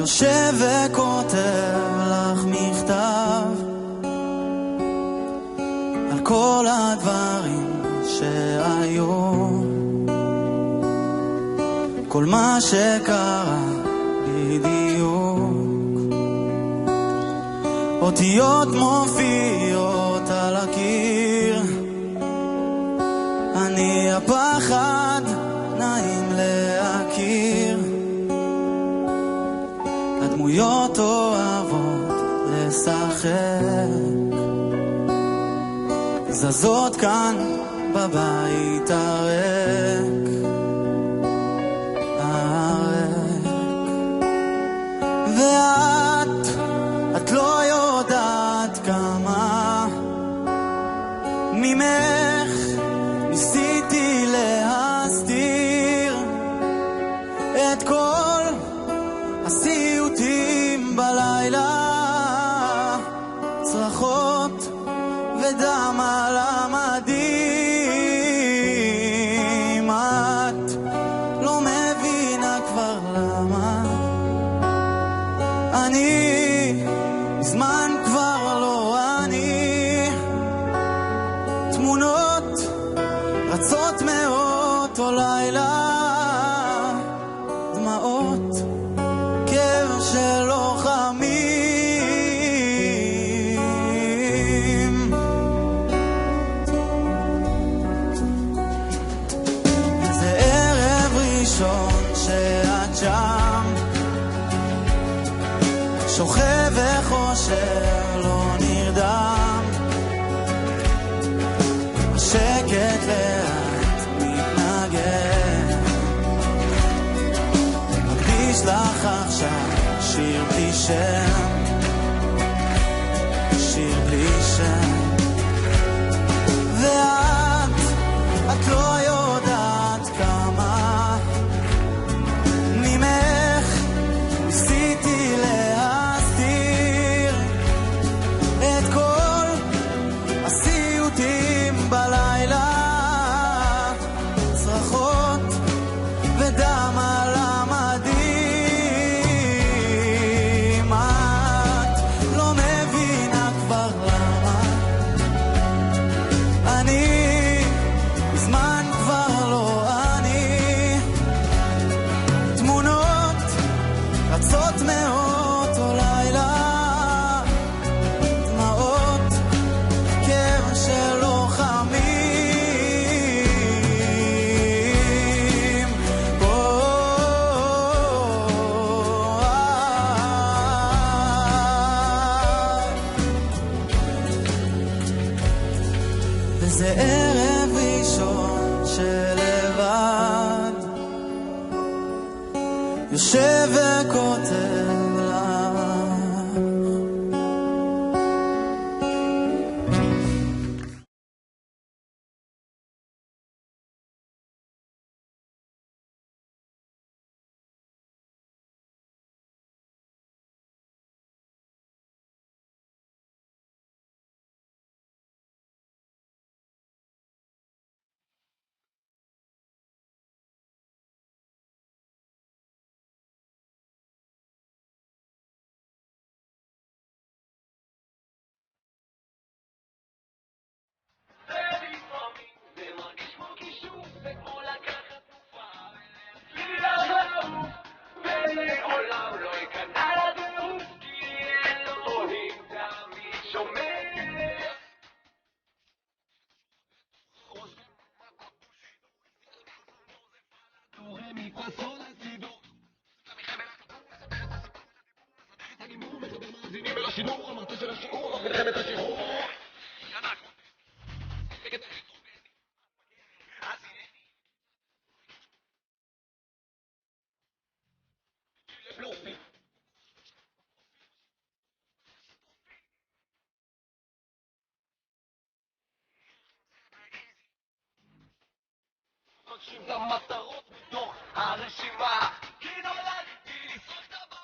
יושב וכותב לך מכתב על כל הדברים שהיו, כל מה שקרה בדיוק. אותיות מופיעות על הקיר, אני הפחד נעים להכיר. הדמויות אוהבות לשחק, זזות כאן בבית הריק, ואת לא יודעת כמה ממך ניסיתי להסתיר את כל הסיוטים בלילה, צרחות ודם על המדים. את לא מבינה כבר למה אני זמן כבר לא אני. תמונות רצות מאותו לילה, דמעות כאב של לוחמים. זה ערב ראשון שאת שם, שוכב וחושב לא נרדם, השקט לאט מתנגן, מקדיש לך עכשיו שיר בלי שם, שיר בלי שם. ואת לא יודעת כמה ממך ניסיתי להסתיר את כל הסיוטים בלילה, צרחות ודם על המדים. את לא מבינה כבר למה אני זמן כבר לא אני. תמונות רצות מאותו לילה, דמעות כאב של לוחמים. וזה ערב ראשון שלבד יושב וכותב לך. מגשים את המטרות מתוך הרשימה, כי נולדתי לשרוף את הבמה.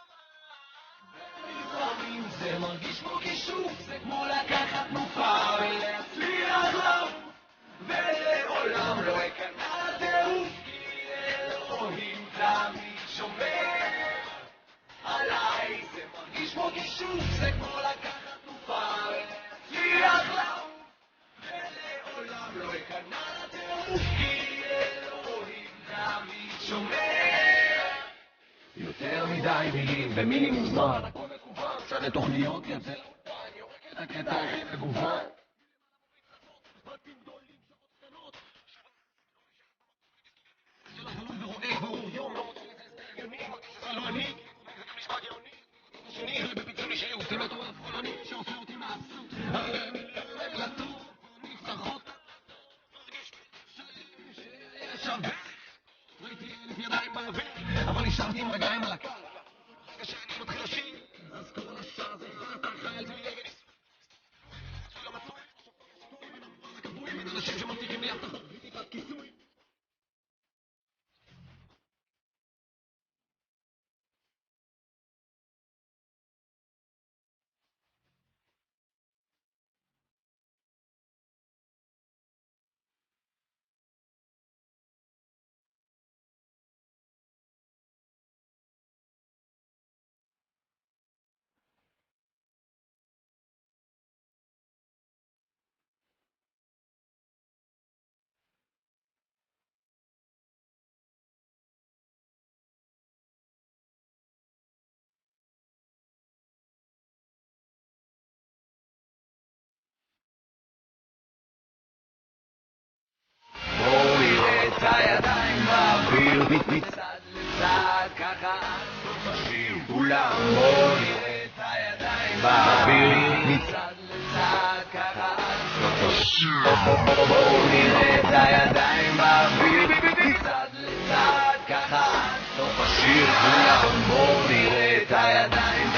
ולפעמים זה מרגיש כמו כישוף, זה כמו לקחת תנופה ולהצליח לעוף, ולעולם לא אכנע לטירוף, כי אלוהים תמיד שומר עליי. זה מרגיש כמו כישוף, זה כמו לקחת תנופה ולהצליח לעוף, ולעולם לא אכנע לטירוף, כי אלוהים תמיד שומר. יותר מדי מילים במינימום זמן, הכל מקוון, שנה תוכניות יוצא לאולפן, יורק את הקטע הכי מגוון. בתים גדולים, שעות קטנות, של החלום ורואה כבר יום, לא רוצה לזה הסבר הגיוני, מרגיש שזה לא אני, זה גם נשמע גאוני. השני, זה בפיצול לי שהיא עושים אותו הפולני, שעושה אותי מעצות, הרי אני לטוב, נפתחות, מרגיש שיש הרבה. ראיתי 1000 ידיים באוויר, אבל נשארתי עם רגליים על הקו. רגע שאני מתחיל לשיר, אז כל השעה זה חרטה, חיילתי מנגד ניסוי. ניסוי לא מצוי, סיפור בין המובן הכבוי, בין אנשים שמבטיחים לי הבטחות בלי טיפת כיסוי. מצד לצד ככה תופשים כולם בוא נראה את הידיים באוויר מצד לצד ככה תופשים בוא נראה את הידיים באוויר מצד לצד ככה תופשים כולם בוא נראה את הידיים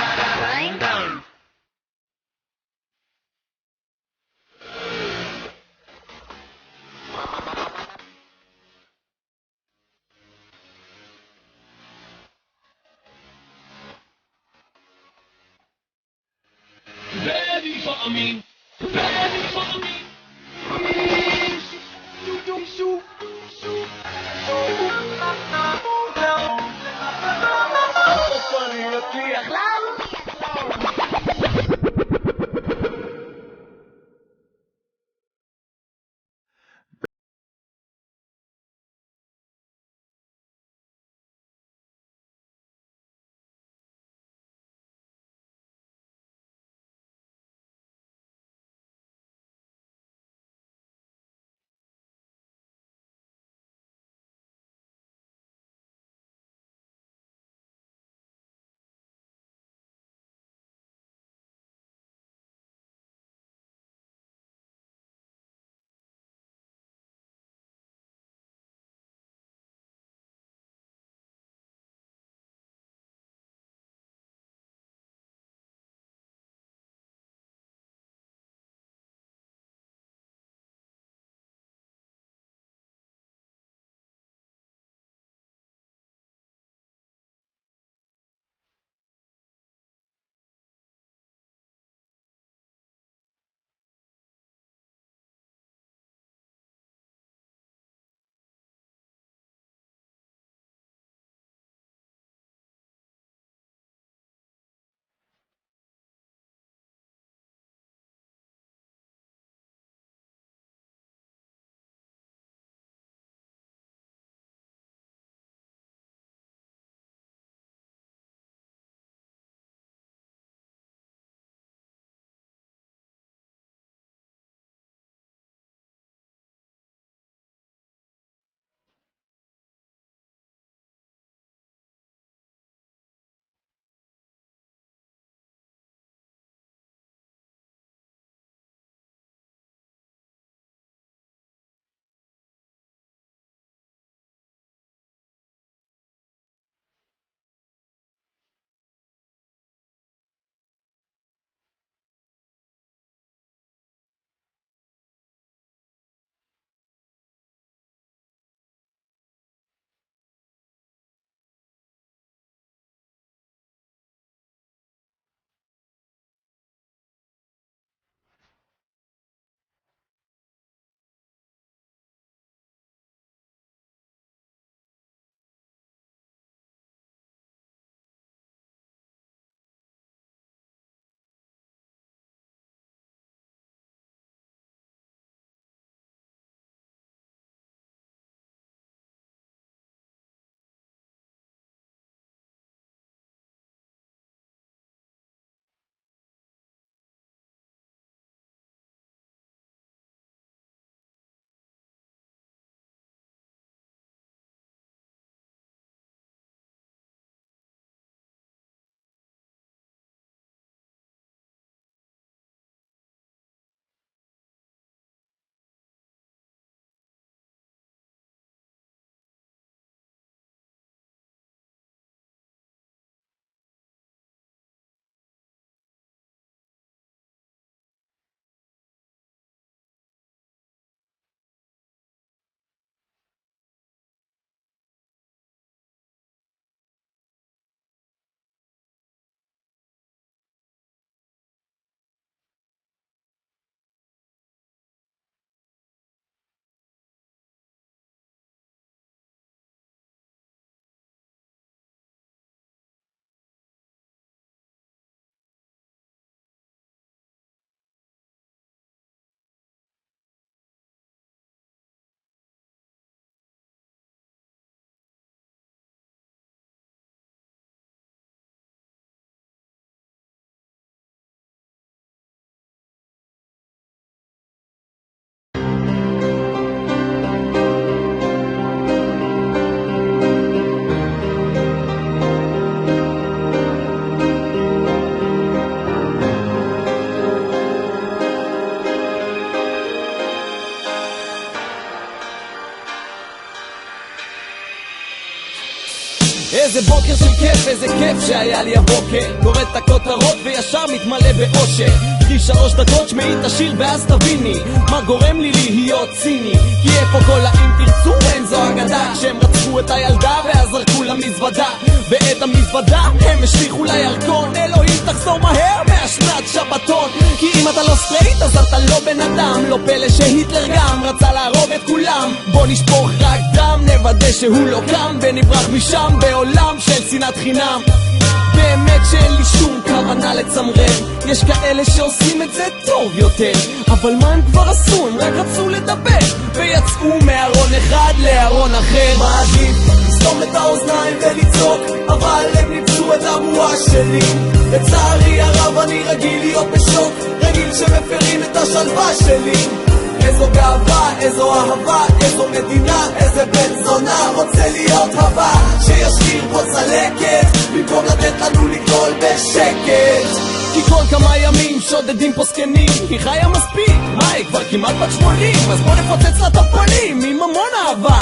ready for me, ready for me. Funny, שקר של כיף, איזה כיף שהיה לי הבוקר. קורא את הכותרות וישר מתמלא באושר. קחי 3 דקות שמעי את השיר ואז תביני מה גורם לי להיות ציני. כי איפה כל האם תרצו אין זו אגדה, כשהם רצחו את הילדה ואז זרקו למזוודה, ואת המזוודה הם השליחו לירקון. אלוהים תחזור מהר מהשנת שבתון, כי אם אתה לא סטרייט אז אתה לא בן אדם. לא פלא שהיטלר גם רצה להרוג את כולם. בוא נשפוך רק דם, נוודא שהוא לא קם ונברח משם בעולם של שנאת חינם. באמת שאין לי שום כוונה לצמרר, יש כאלה שעושים את זה טוב יותר, אבל מה הם כבר עשו? הם רק רצו לדבר ויצאו מארון אחד לארון אחר. מה עדיף? לסתום את האוזניים ולצעוק, אבל הם ניפצו את הבועה שלי. לצערי הרב אני רגיל להיות בשוק, רגיל שמפרים את השלווה שלי. איזו גאווה, איזו אהבה, איזו מדינה, איזה בן זונה רוצה להיות הבא, שישאיר פה צלקת במקום לתת לנו לגדול בשקט. כי כל כמה ימים שודדים פה זקנים, היא חיה מספיק, מה היא כבר כמעט בת 80, אז בוא נפוצץ לה את הפנים עם המון אהבה,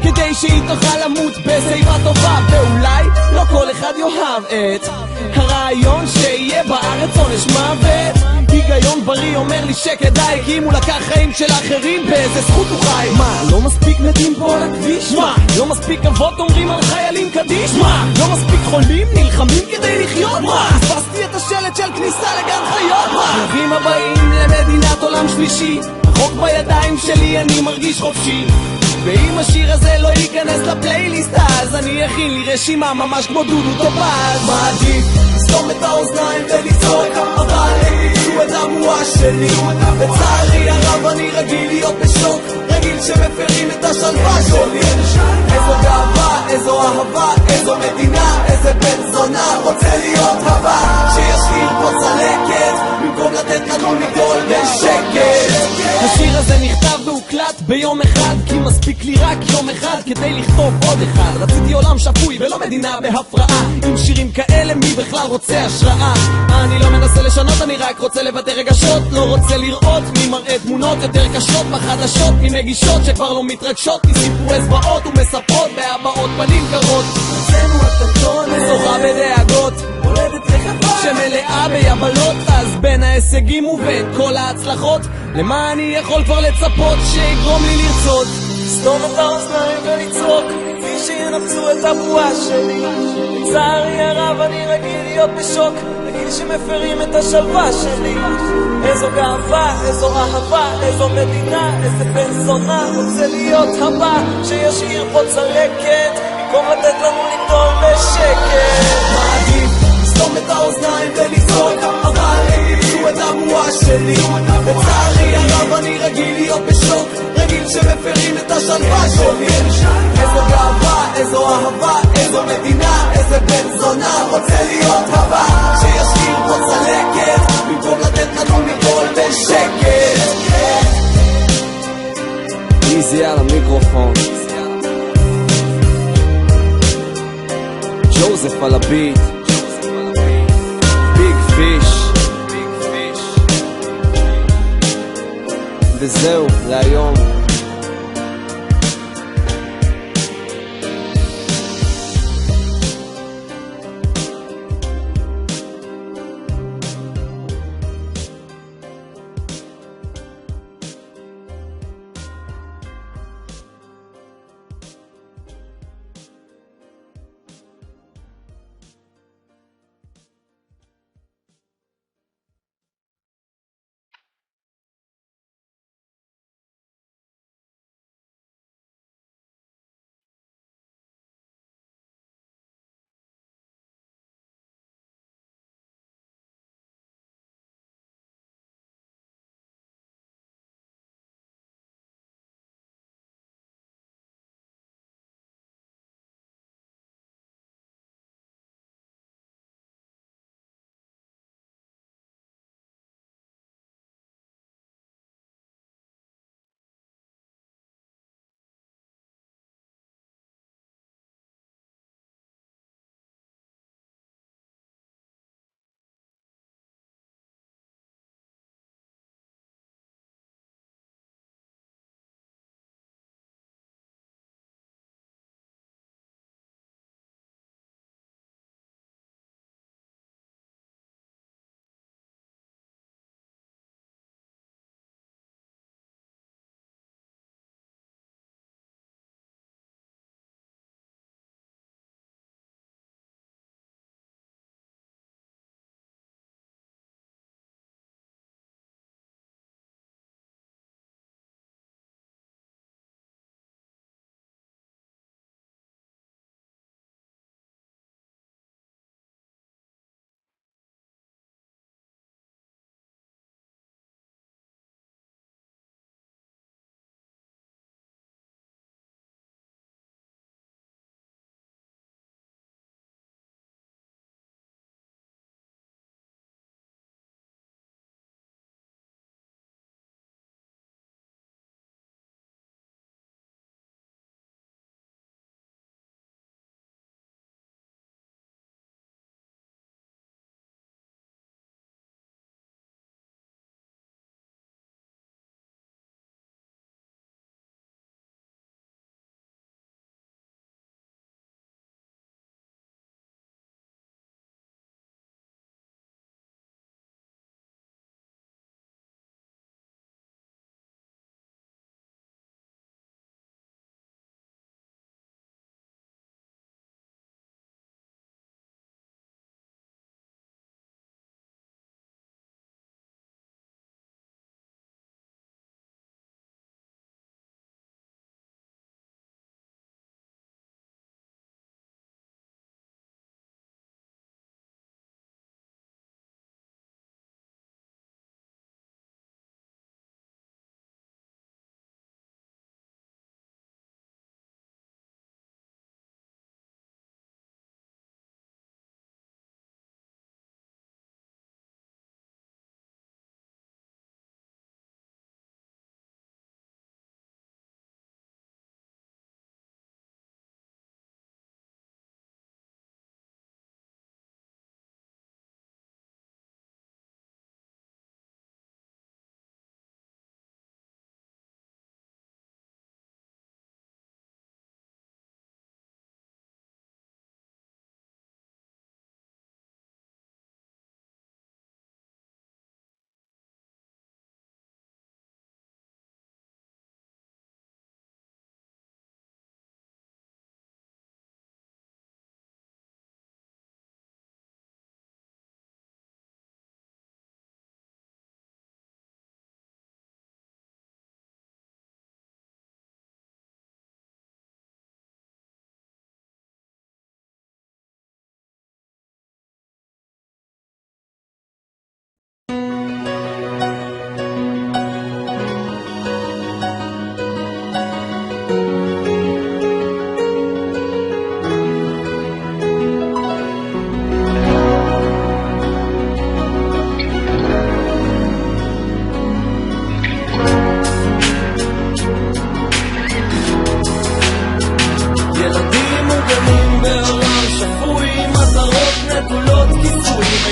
כדי שהיא תוכל למות בשיבה טובה. ואולי לא כל אחד יאהב את הרעיון שיהיה בארץ עונש מוות. היגיון בריא אומר לי שכדאי, כי אם הוא לקח חיים של אחרים באיזה זכות הוא חי. מה, לא מספיק מתים פה על הכביש? מה, לא מספיק אבות אומרים על חיילים קדיש? מה, לא מספיק חולים נלחמים כדי לחיות? מה, פספסתי את השלט של כניסה לגן חיות? מה, ברוכים הבאים למדינת עולם שלישי, החוק בידיים שלי אני מרגיש חופשי. ואם השיר הזה לא ייכנס לפלייליסט אז אני אכין לי רשימה ממש כמו דודו טופז. מה עדיף? לסתום את האוזניים ולצעוק, אבל הם ניצחו את הבועה שלי. לצערי הרב אני רגיל להיות בשוק, רגיל שמפרים את השלווה שלי. איזו גאווה, איזו אהבה, איזו מדינה, איזה בן זונה רוצה להיות הבא, שישאיר פה צלקת במקום לתת לנו לגדול בשקט. השיר הזה נכתב והוקלט ביום אחד, כי מספיק לי רק יום אחד כדי לכתוב עוד אחד. רציתי עולם שפוי ולא מדינה בהפרעה, עם שירים כאלה מי בכלל רוצה השראה? אני לא מנסה לשנות, אני רק רוצה לבטא רגשות, לא רוצה לראות מי מראה תמונות יותר קשות בחדשות, ממגישות שכבר לא מתרגשות מסיפורי זוועות ומספרות בהבעות פנים קרות. אצלנו התקשורת זוכה בדאגות, הולדת רחבה שמלאה ביבלות, אז בין ההישגים ובין כל ההצלחות למה אני יכול כבר לצפות שיגרום לי לרצות? סתום את האוזניים ולצעוק, כפי שינפצו את הבועה שלי. לצערי הרב אני רגיל להיות בשוק, רגיל שמפרים את השלווה שלי. איזו גאווה, איזו אהבה, איזו מדינה, איזה בן זונה רוצה להיות הבא, שישאיר פה צלקת במקום לתת לנו לגדול בשקט. מה עדיף? לסתום את האוזניים ולצעוק, אבל הם ניפצו את הבועה שלי. לצערי הרב אני רגיל להיות בשוק, רגיל שמפרים את השלווה שלי. איזו גאווה, איזו אהבה, איזו מדינה, איזה בן זונה רוצה להיות הבא, שישאיר פה צלקת במקום לתת לנו לגדול בשקט. איזי על המיקרופון, ג'וזף על הביט, ביג פיש. וזהו להיום.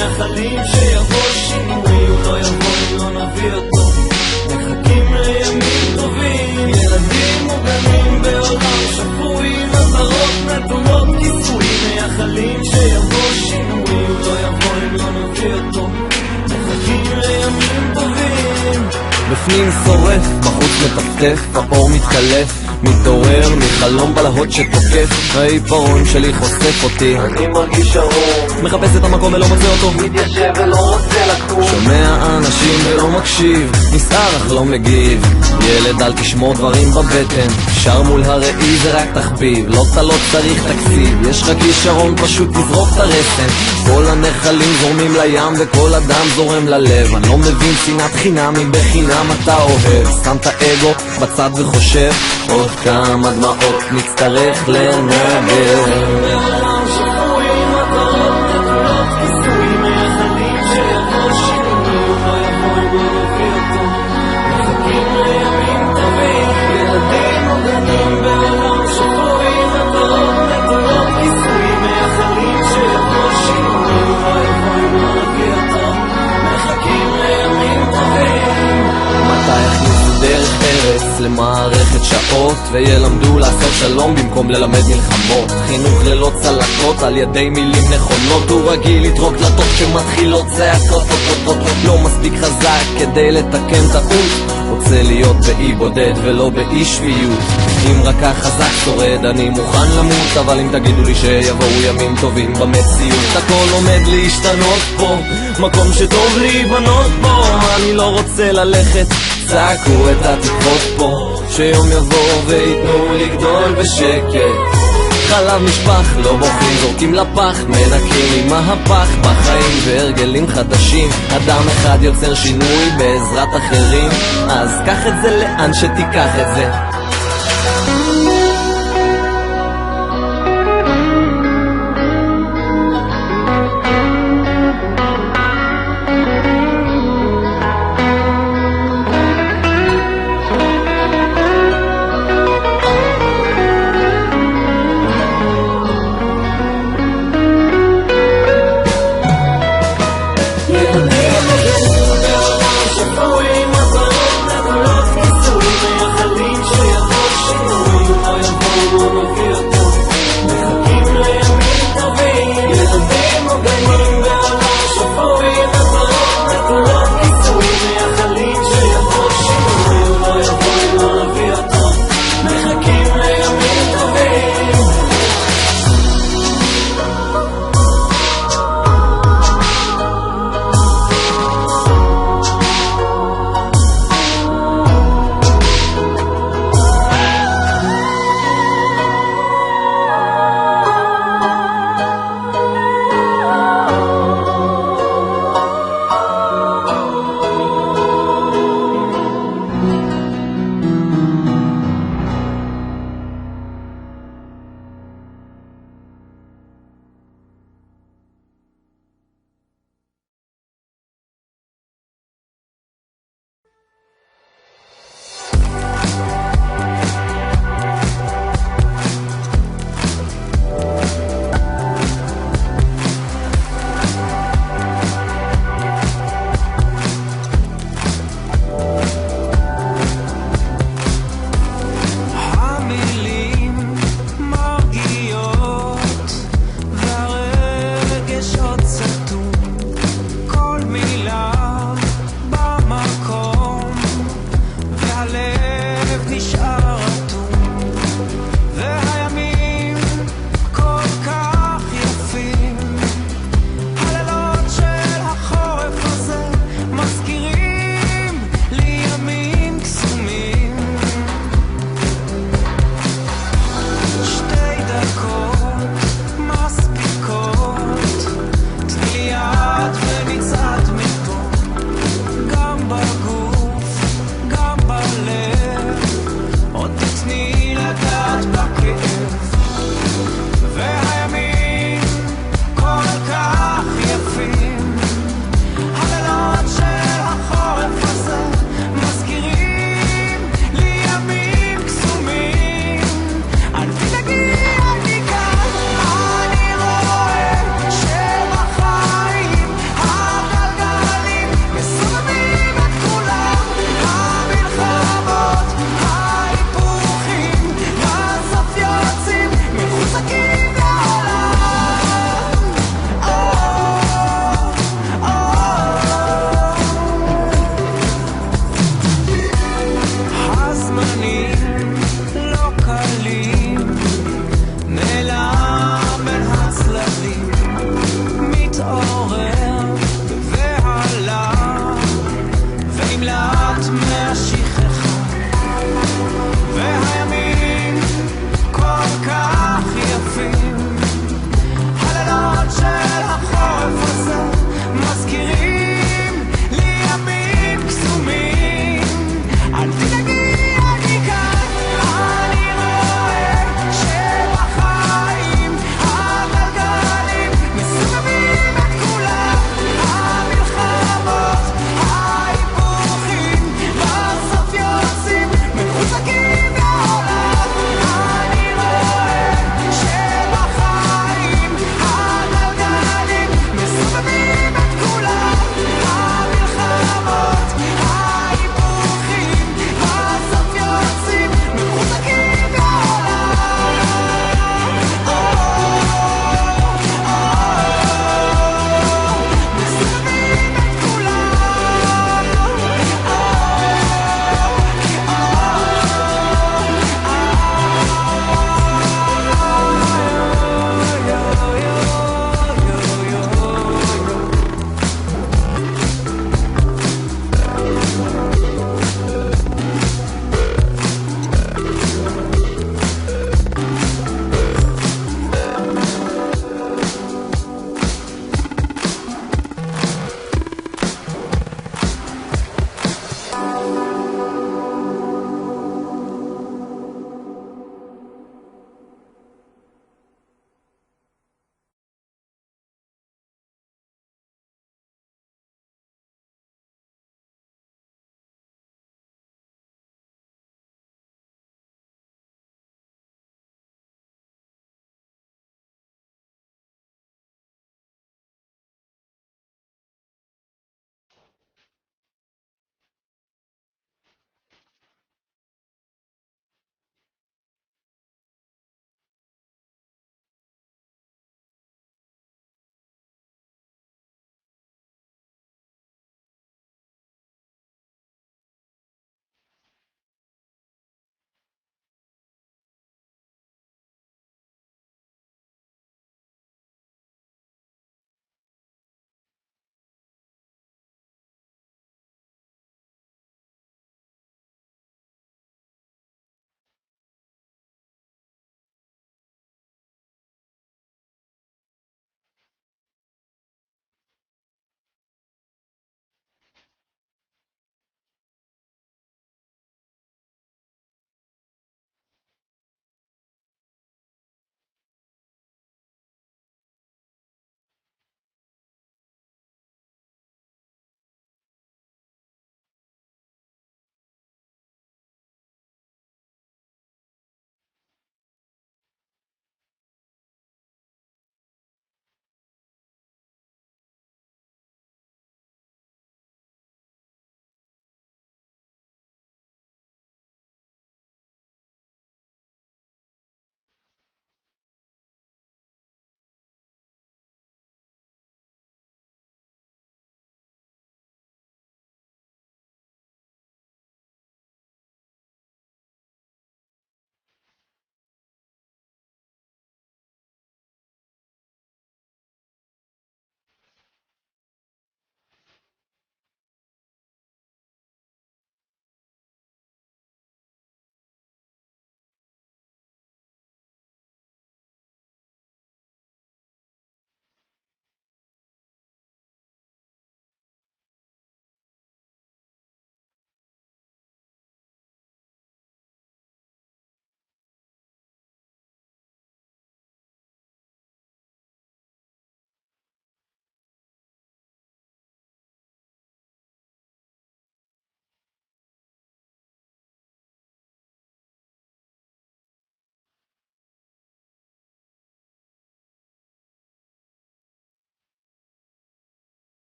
מייחלים שיבוא שינוי, הוא לא יבוא אם לא נביא אותו. מחכים לימים טובים, ילדים מוגנים בעולם שפוי, מטרות נתונות כיסוי, מייחלים שיבוא שינוי, הוא לא יבוא אם לא נביא אותו. מחכים לימים טובים. בפנים שורף, בחוץ מטפטף, האור מתקלף, מתעורר מחלום בלהות שתוקף, העיפרון שלי חושף אותי, אני מרגיש ארוך, מחפש את המקום ולא מוצא אותו, מתיישב ולא רוצה לקום, שומע אנשים ולא מקשיב, נסער אך לא מגיב, ילד אל תשמור דברים בבטן, שר מול הראי זה רק תחביב, לא צריך תקציב, יש רק כישרון פשוט תזרוק את הרסן, כל הנחלים זורמים לים וכל אדם זורם ללב, אני לא מבין שנאת חינם אם בחינם אתה אוהב, שם את האגו בצד וחושב עוד כמה דמעות נצטרך לנגב. בעולם שפוי מטרות נטולות כיסוי, מייחלים שיבוא שינוי, הוא לא יבוא אם לא נביא אותו. מחכים לימים טובים, ילדים מוגנים בעולם שפוי מטרות נטולות כיסוי, מייחלים שיבוא שינוי, הוא לא יבוא אם לא נביא אותו. מחכים לימים טובים, מתי יכניסו דרך ארץ למערכת שעות וילמדו לעשות שלום במקום ללמד מלחמות, חינוך ללא צלקות על ידי מילים נכונות, הוא רגיל לטרוק דלתות שמתחילות צעקות, לא מספיק חזק כדי לתקן טעות, רוצה להיות באי בודד ולא באי שפיות, אם רק החזק שורד אני מוכן למות, אבל אם תגידו לי שיבואו ימים טובים במציאות, הכל עומד להשתנות פה, מקום שטוב להיבנות בו, אני לא רוצה ללכת, צעקו את התקוות פה, שיום יבוא ויתנו לגדול בשקט, חלב נשפך, לא בוכים, זורקים לפח, מנקים עם מהפך בחיים והרגלים חדשים, אדם אחד יוצר שינוי בעזרת אחרים, אז קח את זה לאן שתיקח את זה.